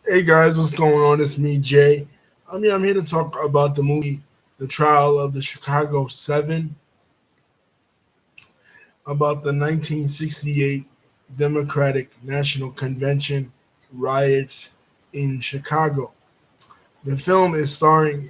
Hey guys, what's going on? It's me, Jay. I'm here to talk about the movie, The Trial of the Chicago Seven, about the 1968 Democratic National Convention riots in Chicago. The film is starring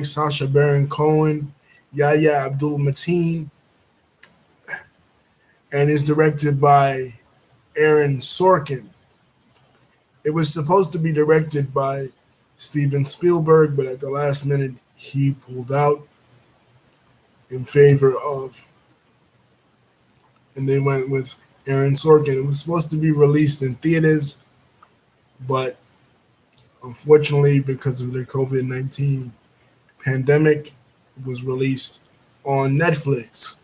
Sacha Baron Cohen, Yahya Abdul Mateen, and is directed by Aaron Sorkin. It was supposed to be directed by Steven Spielberg, but at the last minute he pulled out in favor of, and they went with Aaron Sorkin. It was supposed to be released in theaters, but unfortunately, because of the COVID-19 pandemic, it was released on Netflix.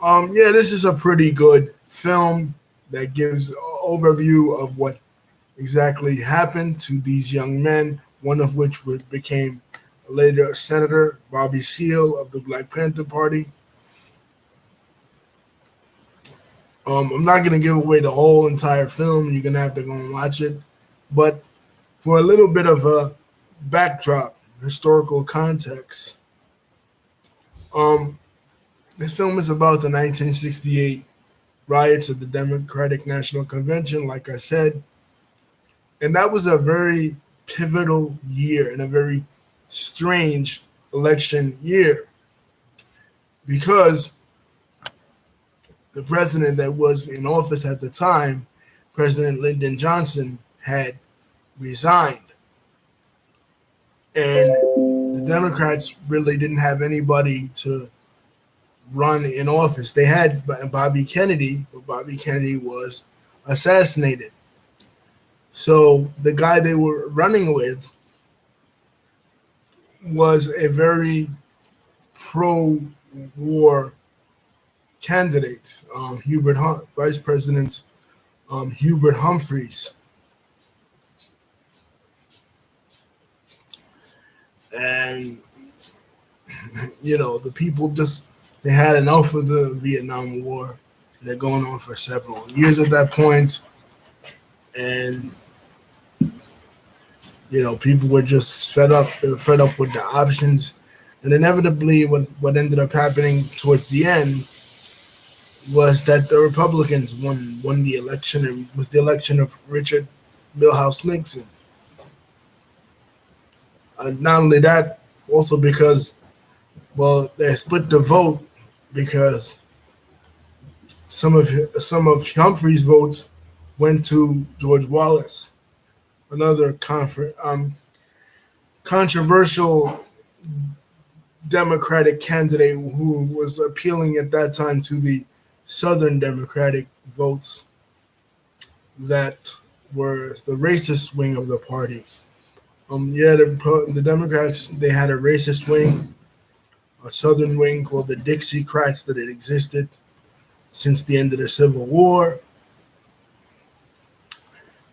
Yeah, this is a pretty good film that gives an overview of what exactly happened to these young men, one of which became later Senator Bobby Seale of the Black Panther Party. I'm not going to give away the whole entire film. You're going to have to go and watch it. But for a little bit of a backdrop, historical context, um, this film is about the 1968 riots of the Democratic National Convention, like I said. And that was a very pivotal year and a very strange election year because the president that was in office at the time, President Lyndon Johnson, had resigned. And the Democrats really didn't have anybody to run in office. They had Bobby Kennedy, but Bobby Kennedy was assassinated. So the guy they were running with was a very pro-war candidate, Vice President Hubert Humphreys, and the people just they had enough of the Vietnam War. They're going on for several years at that point, and people were just fed up. They were fed up with the options, and inevitably, what ended up happening towards the end was that the Republicans won the election. It was the election of Richard Milhouse Nixon. Not only that, also because they split the vote because some of Humphrey's votes went to George Wallace, another controversial Democratic candidate who was appealing at that time to the Southern Democratic votes that were the racist wing of the party. The Democrats, they had a racist wing, a Southern wing called the Dixiecrats that had existed since the end of the Civil War,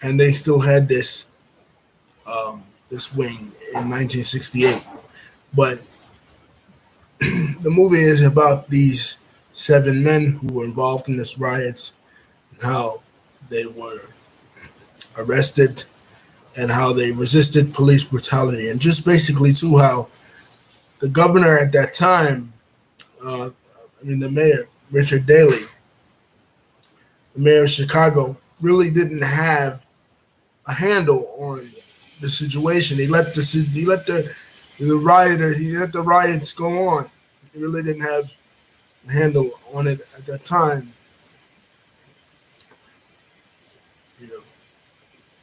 and they still had this wing in 1968. But the movie is about these seven men who were involved in this riots and how they were arrested and how they resisted police brutality, and just basically too how the governor at that time, the mayor Richard Daley, the mayor of Chicago, really didn't have a handle on the situation. He let the riots go on. He really didn't have a handle on it at that time. You know,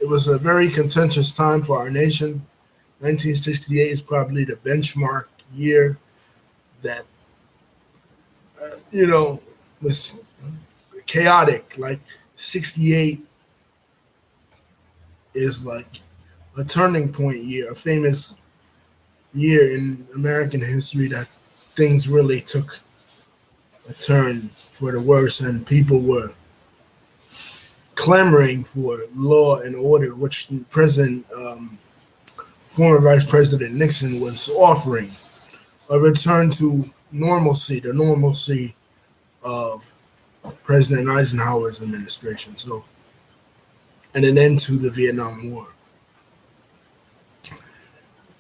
it was a very contentious time for our nation. 1968 is probably the benchmark year that was chaotic. Like 68 is like a turning point year, a famous year in American history that things really took a turn for the worse, and people were clamoring for law and order, which former Vice President Nixon was offering a return to normalcy, the normalcy of President Eisenhower's administration. So and an end to the Vietnam War.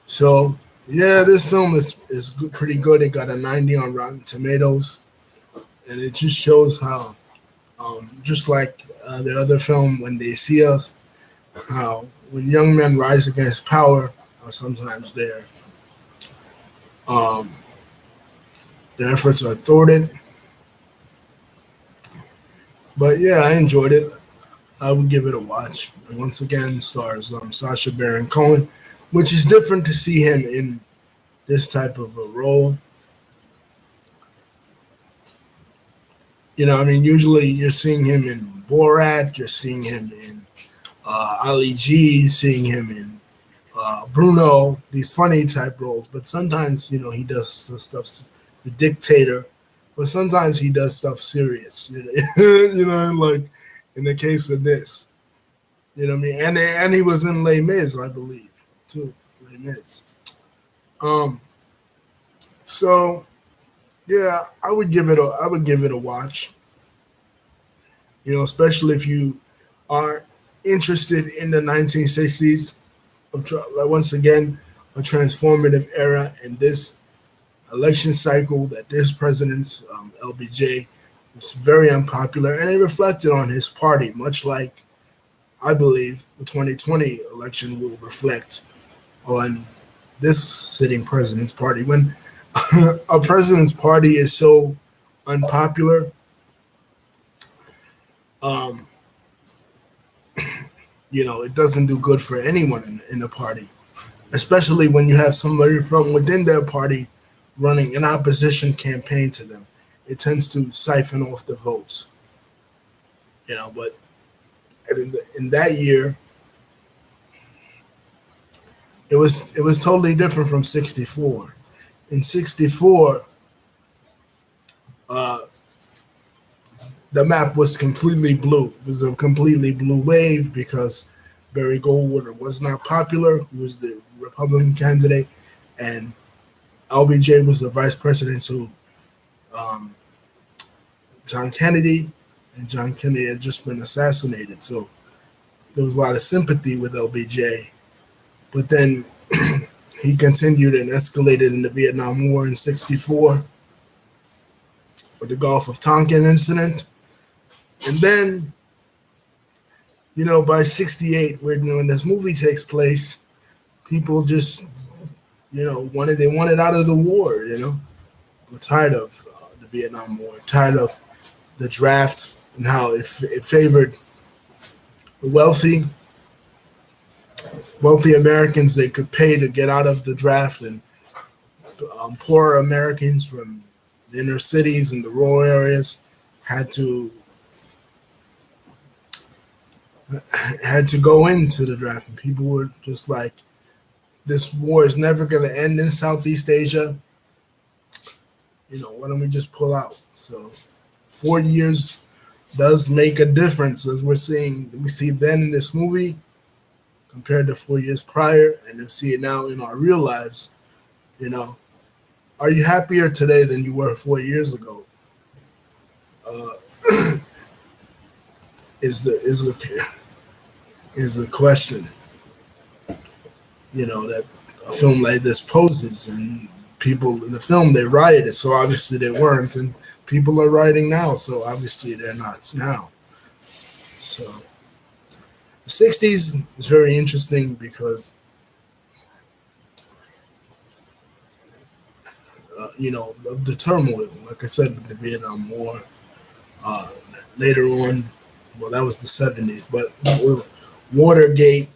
So yeah, this film is pretty good. It got a 90 on Rotten Tomatoes, and it just shows how, just like the other film, When They See Us, how when young men rise against power, sometimes um, their efforts are thwarted. But yeah, I enjoyed it. I would give it a watch. And once again, stars Sacha Baron Cohen, which is different to see him in this type of a role. I mean, usually you're seeing him in Borat, you're seeing him in Ali G, seeing him in Bruno, these funny type roles. But sometimes, he does the stuff, the dictator, but sometimes he does stuff serious. Like in the case of this, what I mean. And he was in Les Mis, I believe, too. Les Mis. Um. So yeah, I would give it a watch. Especially if you are interested in the 1960s, once again, a transformative era in this election cycle that this president's LBJ was very unpopular, and it reflected on his party, much like I believe the 2020 election will reflect on this sitting president's party. When a president's party is so unpopular, um, it doesn't do good for anyone in the party, especially when you have somebody from within their party running an opposition campaign to them. It tends to siphon off the votes, but in that year, it was totally different from 64. In 64, uh, the map was completely blue. It was a completely blue wave because Barry Goldwater was not popular, who was the Republican candidate, and LBJ was the vice president to um, John Kennedy, and John Kennedy had just been assassinated. So there was a lot of sympathy with LBJ. But then he continued and escalated in the Vietnam War in 64 with the Gulf of Tonkin incident. And then, by 68, when this movie takes place, people just, wanted out of the war, We're tired of the Vietnam War, tired of the draft and how it favored the wealthy Americans. They could pay to get out of the draft, and poor Americans from the inner cities and the rural areas had to go into the draft, and people were just like, "This war is never going to end in Southeast Asia. Why don't we just pull out?" So 4 years does make a difference, as we see then in this movie compared to 4 years prior, and you see it now in our real lives. Are you happier today than you were 4 years ago? Uh, is the question that a film like this poses, and people in the film, they rioted, so obviously they weren't, and people are rioting now, so obviously they're not now. So the 60s is very interesting because of the turmoil, like I said, with the Vietnam War. Uh, Later on, well, that was the 70s, but with Watergate,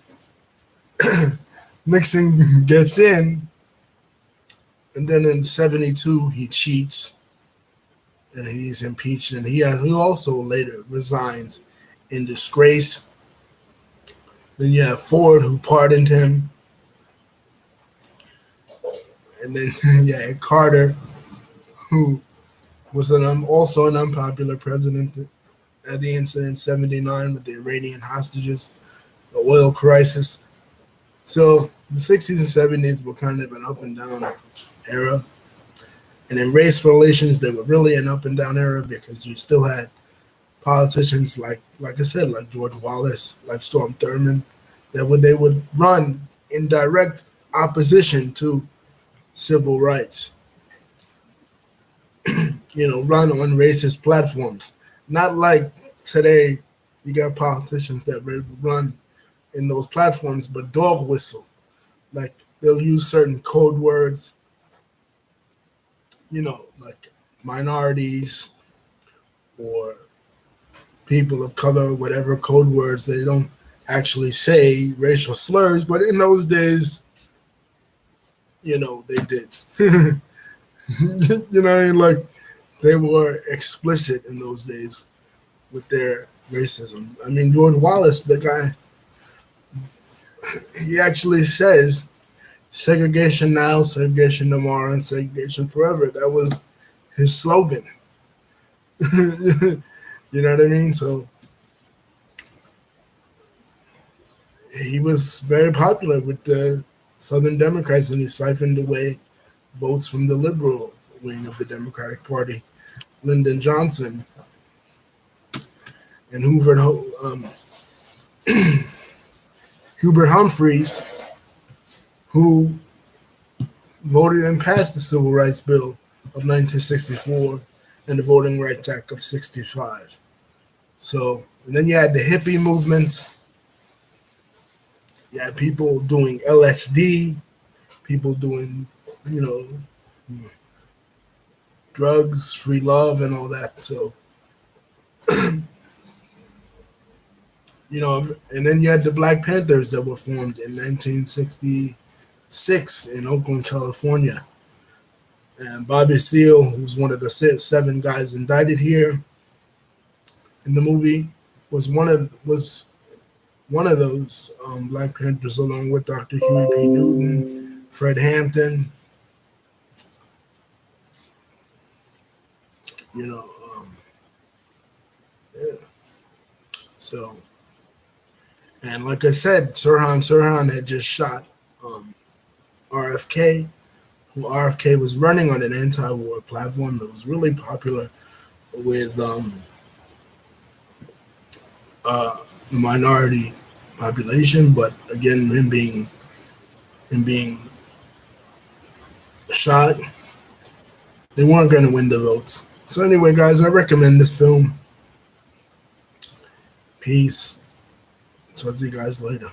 Nixon gets in, and then in 72 he cheats and he's impeached, and he also later resigns in disgrace. Then you have Ford, who pardoned him, and then you had Carter, who was also an unpopular president at the incident in 79 with the Iranian hostages, the oil crisis. So the 60s and 70s were kind of an up and down era. And in race relations, they were really an up and down era because you still had politicians like I said, like George Wallace, like Storm Thurmond, they would run in direct opposition to civil rights. Run on racist platforms. Not like today, you got politicians that run in those platforms, but dog whistle. Like they'll use certain code words, like minorities or people of color, whatever code words. They don't actually say racial slurs, but in those days, they did. What I mean? Like they were explicit in those days with their racism. I mean, George Wallace, the guy, he actually says segregation now, segregation tomorrow, and segregation forever. That was his slogan. You know what I mean? So he was very popular with the Southern Democrats, and he siphoned away votes from the liberal wing of the Democratic Party. Lyndon Johnson and Hubert Humphreys, who voted and passed the Civil Rights Bill of 1964 and the Voting Rights Act of 65. So, and then you had the hippie movement. You had people doing LSD, people doing, drugs, free love, and all that. So, and then you had the Black Panthers that were formed in 1966 in Oakland, California. And Bobby Seale, who's one of the 7 guys indicted here in the movie, was one of those Black Panthers, along with Dr. Huey P. Newton, Fred Hampton. Yeah. So, and like I said, Sirhan had just shot RFK. Who RFK was running on an anti-war platform that was really popular with the minority population, but again, him being shot, they weren't going to win the votes. So anyway, guys, I recommend this film. Peace. Talk to you guys later.